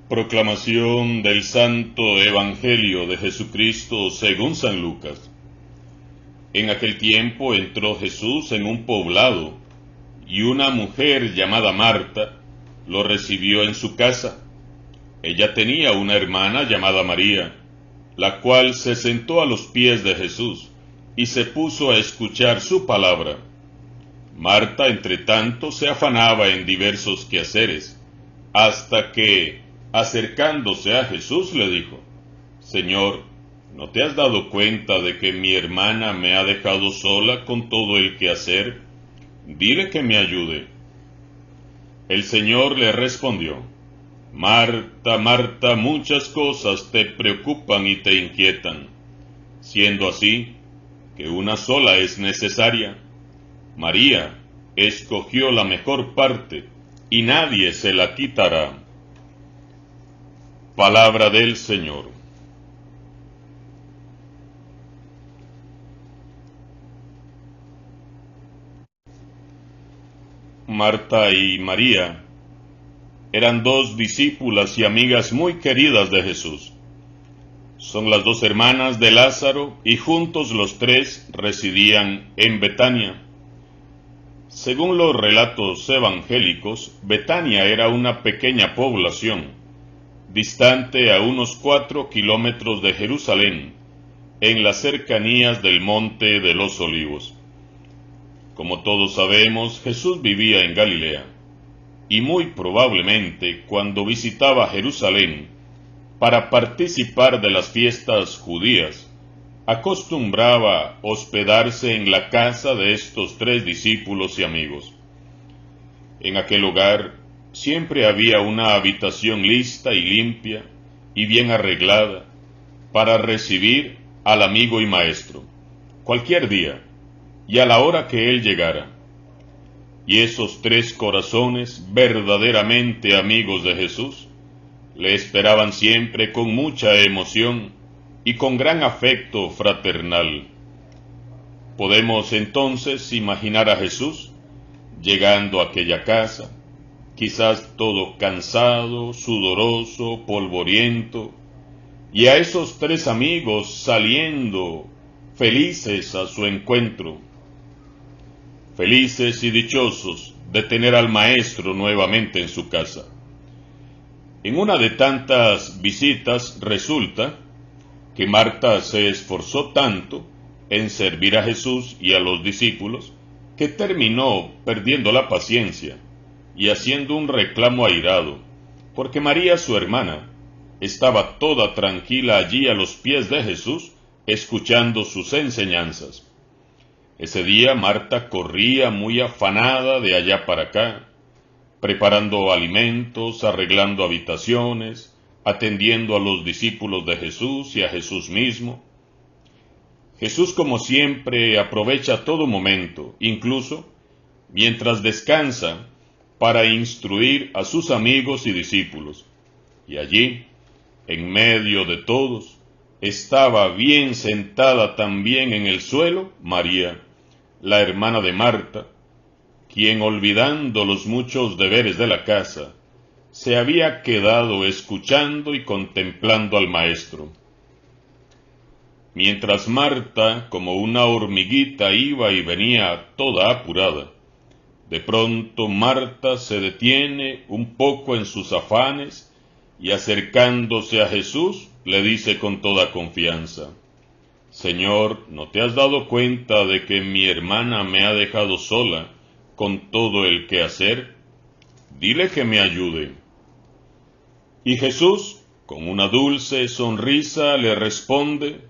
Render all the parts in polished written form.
Proclamación del Santo Evangelio de Jesucristo según San Lucas. En aquel tiempo entró Jesús en un poblado, y una mujer llamada Marta lo recibió en su casa. Ella tenía una hermana llamada María, la cual se sentó a los pies de Jesús y se puso a escuchar su palabra. Marta, entre tanto, se afanaba en diversos quehaceres, hasta que, acercándose a Jesús, le dijo: Señor, ¿no te has dado cuenta de que mi hermana me ha dejado sola con todo el quehacer? Dile que me ayude. El Señor le respondió: Marta, Marta, muchas cosas te preocupan y te inquietan, siendo así que una sola es necesaria. María escogió la mejor parte, y nadie se la quitará. Palabra del Señor. Marta y María eran dos discípulas y amigas muy queridas de Jesús. Son las dos hermanas de Lázaro y juntos los tres residían en Betania. Según los relatos evangélicos, Betania era una pequeña población, distante a unos 4 kilómetros de Jerusalén, en las cercanías del Monte de los Olivos. Como todos sabemos, Jesús vivía en Galilea, y muy probablemente cuando visitaba Jerusalén para participar de las fiestas judías, acostumbraba hospedarse en la casa de estos 3 discípulos y amigos. En aquel lugar siempre había una habitación lista y limpia y bien arreglada para recibir al amigo y maestro, cualquier día y a la hora que él llegara. Y esos 3 corazones verdaderamente amigos de Jesús le esperaban siempre con mucha emoción y con gran afecto fraternal. Podemos entonces imaginar a Jesús llegando a aquella casa, quizás todo cansado, sudoroso, polvoriento, y a esos 3 amigos saliendo felices a su encuentro, felices y dichosos de tener al Maestro nuevamente en su casa. En una de tantas visitas resulta que Marta se esforzó tanto en servir a Jesús y a los discípulos que terminó perdiendo la paciencia y haciendo un reclamo airado, porque María, su hermana, estaba toda tranquila allí a los pies de Jesús, escuchando sus enseñanzas. Ese día Marta corría muy afanada de allá para acá, preparando alimentos, arreglando habitaciones, atendiendo a los discípulos de Jesús y a Jesús mismo. Jesús, como siempre, aprovecha todo momento, incluso mientras descansa, para instruir a sus amigos y discípulos. Y allí, en medio de todos, estaba bien sentada también en el suelo María, la hermana de Marta, quien, olvidando los muchos deberes de la casa, se había quedado escuchando y contemplando al Maestro. Mientras Marta, como una hormiguita, iba y venía toda apurada, de pronto Marta se detiene un poco en sus afanes y, acercándose a Jesús, le dice con toda confianza: Señor, ¿no te has dado cuenta de que mi hermana me ha dejado sola con todo el quehacer? Dile que me ayude. Y Jesús, con una dulce sonrisa, le responde: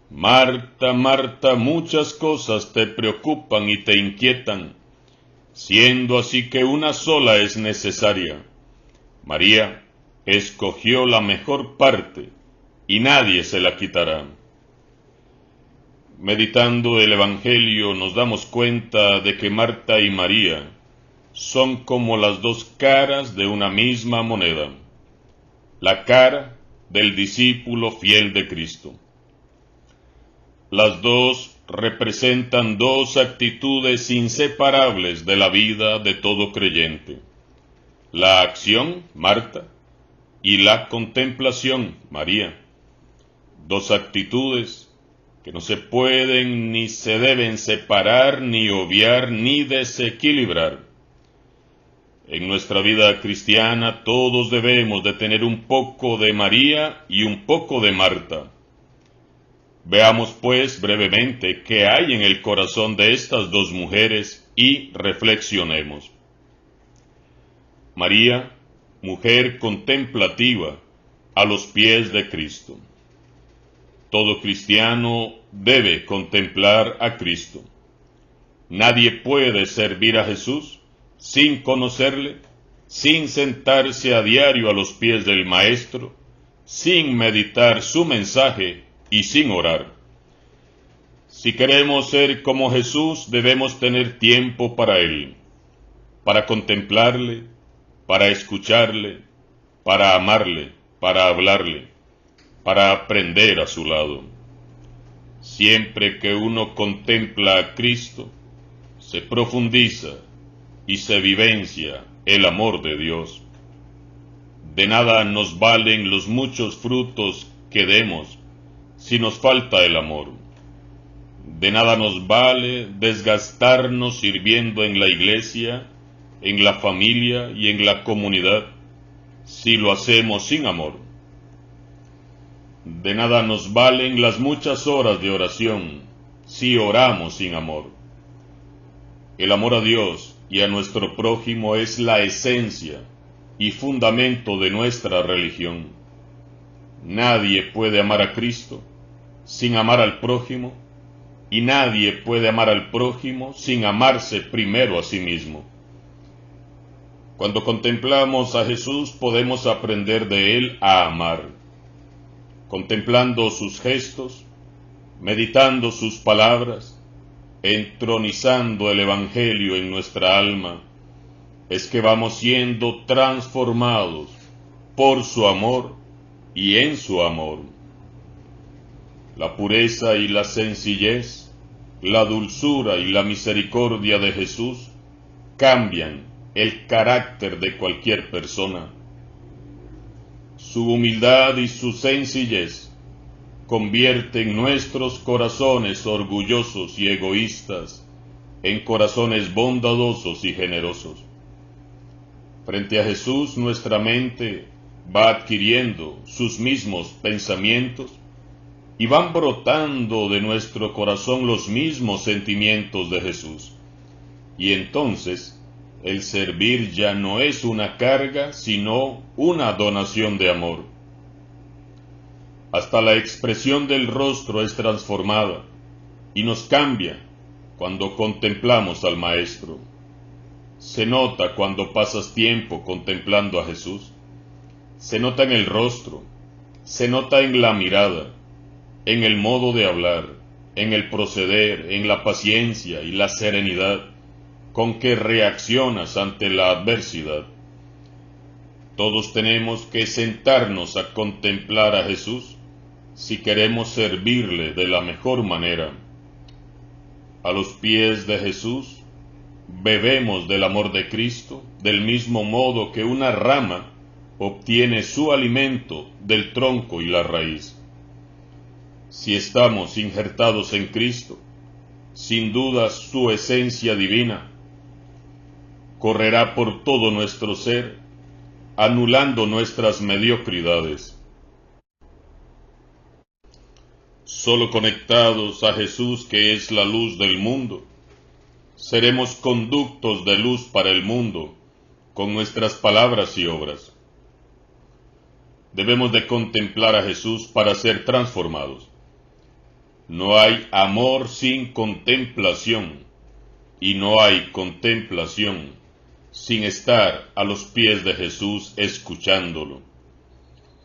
Marta, Marta, muchas cosas te preocupan y te inquietan, siendo así que una sola es necesaria. María escogió la mejor parte, y nadie se la quitará. Meditando el Evangelio nos damos cuenta de que Marta y María son como las 2 caras de una misma moneda, la cara del discípulo fiel de Cristo. Las 2 representan 2 actitudes inseparables de la vida de todo creyente: la acción, Marta, y la contemplación, María. Dos actitudes que no se pueden ni se deben separar, ni obviar, ni desequilibrar. En nuestra vida cristiana todos debemos de tener un poco de María y un poco de Marta. Veamos pues brevemente qué hay en el corazón de estas dos mujeres y reflexionemos. María, mujer contemplativa, a los pies de Cristo. Todo cristiano debe contemplar a Cristo. Nadie puede servir a Jesús sin conocerle, sin sentarse a diario a los pies del Maestro, sin meditar su mensaje y sin orar. Si queremos ser como Jesús, debemos tener tiempo para Él, para contemplarle, para escucharle, para amarle, para hablarle, para aprender a su lado. Siempre que uno contempla a Cristo, se profundiza y se vivencia el amor de Dios. De nada nos valen los muchos frutos que demos si nos falta el amor. De nada nos vale desgastarnos sirviendo en la iglesia, en la familia y en la comunidad, si lo hacemos sin amor. De nada nos valen las muchas horas de oración, si oramos sin amor. El amor a Dios y a nuestro prójimo es la esencia y fundamento de nuestra religión. Nadie puede amar a Cristo sin amar al prójimo, y nadie puede amar al prójimo sin amarse primero a sí mismo. Cuando contemplamos a Jesús podemos aprender de Él a amar. Contemplando sus gestos, meditando sus palabras, entronizando el Evangelio en nuestra alma, es que vamos siendo transformados por su amor y en su amor. La pureza y la sencillez, la dulzura y la misericordia de Jesús cambian el carácter de cualquier persona. Su humildad y su sencillez convierten nuestros corazones orgullosos y egoístas en corazones bondadosos y generosos. Frente a Jesús, nuestra mente va adquiriendo sus mismos pensamientos y van brotando de nuestro corazón los mismos sentimientos de Jesús. Y entonces, el servir ya no es una carga, sino una donación de amor. Hasta la expresión del rostro es transformada y nos cambia cuando contemplamos al Maestro. Se nota cuando pasas tiempo contemplando a Jesús. Se nota en el rostro, se nota en la mirada, en el modo de hablar, en el proceder, en la paciencia y la serenidad con que reaccionas ante la adversidad. Todos tenemos que sentarnos a contemplar a Jesús si queremos servirle de la mejor manera. A los pies de Jesús bebemos del amor de Cristo del mismo modo que una rama obtiene su alimento del tronco y la raíz. Si estamos injertados en Cristo, sin duda su esencia divina correrá por todo nuestro ser, anulando nuestras mediocridades. Solo conectados a Jesús, que es la luz del mundo, seremos conductos de luz para el mundo, con nuestras palabras y obras. Debemos de contemplar a Jesús para ser transformados. No hay amor sin contemplación, y no hay contemplación sin estar a los pies de Jesús escuchándolo.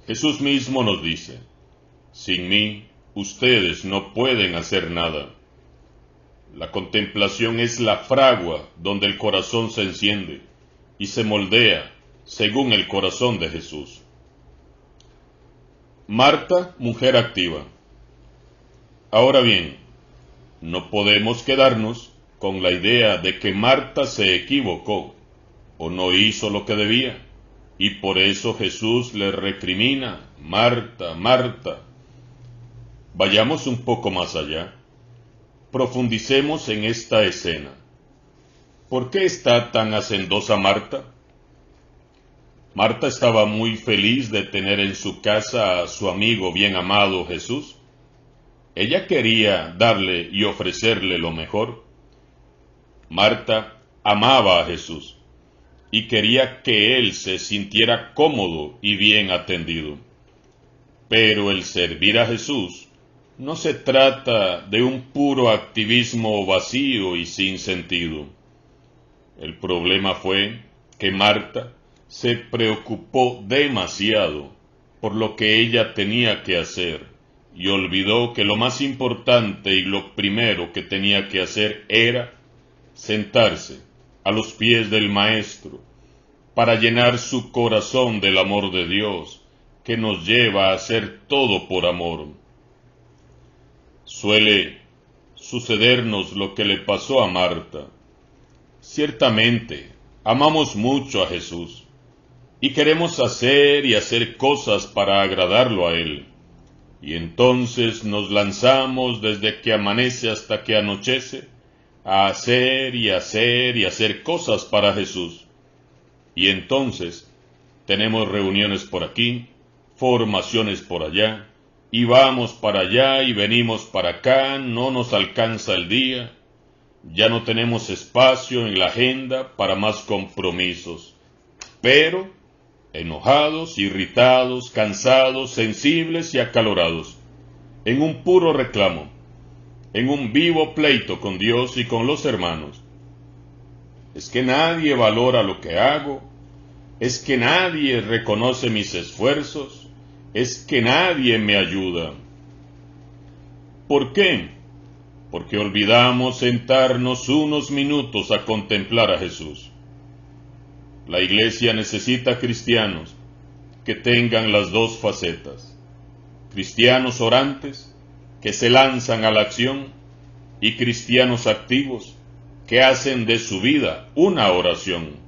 Jesús mismo nos dice: sin mí ustedes no pueden hacer nada. La contemplación es la fragua donde el corazón se enciende y se moldea según el corazón de Jesús. Marta, mujer activa. Ahora bien, no podemos quedarnos con la idea de que Marta se equivocó o no hizo lo que debía y por eso Jesús le recrimina: Marta, Marta. Vayamos un poco más allá. Profundicemos en esta escena. ¿Por qué está tan hacendosa Marta? Marta estaba muy feliz de tener en su casa a su amigo bien amado Jesús. Ella quería darle y ofrecerle lo mejor. Marta amaba a Jesús y quería que él se sintiera cómodo y bien atendido. Pero el servir a Jesús no se trata de un puro activismo vacío y sin sentido. El problema fue que Marta se preocupó demasiado por lo que ella tenía que hacer y olvidó que lo más importante y lo primero que tenía que hacer era sentarse a los pies del Maestro para llenar su corazón del amor de Dios, que nos lleva a hacer todo por amor. Suele sucedernos lo que le pasó a Marta. Ciertamente, amamos mucho a Jesús y queremos hacer y hacer cosas para agradarlo a Él. Y entonces nos lanzamos desde que amanece hasta que anochece a hacer y hacer y hacer cosas para Jesús. Y entonces tenemos reuniones por aquí, formaciones por allá, y vamos para allá y venimos para acá, no nos alcanza el día, ya no tenemos espacio en la agenda para más compromisos, pero enojados, irritados, cansados, sensibles y acalorados, en un puro reclamo, en un vivo pleito con Dios y con los hermanos. Es que nadie valora lo que hago, es que nadie reconoce mis esfuerzos, es que nadie me ayuda. ¿Por qué? Porque olvidamos sentarnos unos minutos a contemplar a Jesús. La Iglesia necesita cristianos que tengan las dos facetas: cristianos orantes que se lanzan a la acción y cristianos activos que hacen de su vida una oración.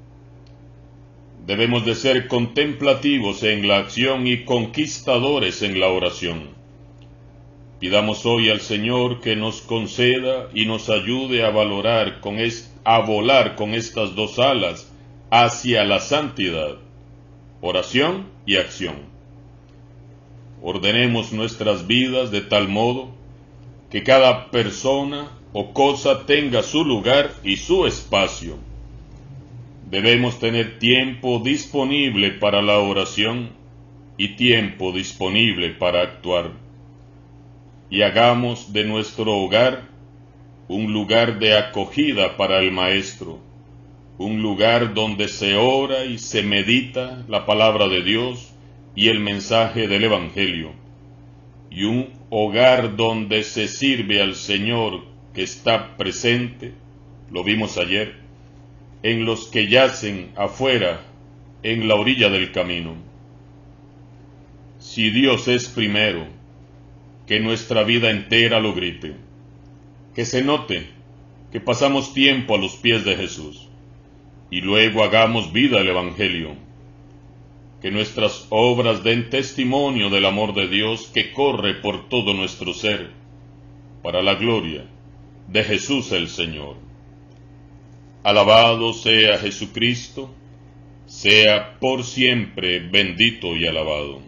Debemos de ser contemplativos en la acción y conquistadores en la oración. Pidamos hoy al Señor que nos conceda y nos ayude a volar con estas dos alas hacia la santidad, oración y acción. Ordenemos nuestras vidas de tal modo que cada persona o cosa tenga su lugar y su espacio. Debemos tener tiempo disponible para la oración y tiempo disponible para actuar. Y hagamos de nuestro hogar un lugar de acogida para el Maestro, un lugar donde se ora y se medita la palabra de Dios y el mensaje del Evangelio, y un hogar donde se sirve al Señor que está presente, lo vimos ayer, en los que yacen afuera, en la orilla del camino. Si Dios es primero, que nuestra vida entera lo grite, que se note que pasamos tiempo a los pies de Jesús, y luego hagamos vida el Evangelio, que nuestras obras den testimonio del amor de Dios que corre por todo nuestro ser, para la gloria de Jesús el Señor. Alabado sea Jesucristo, sea por siempre bendito y alabado.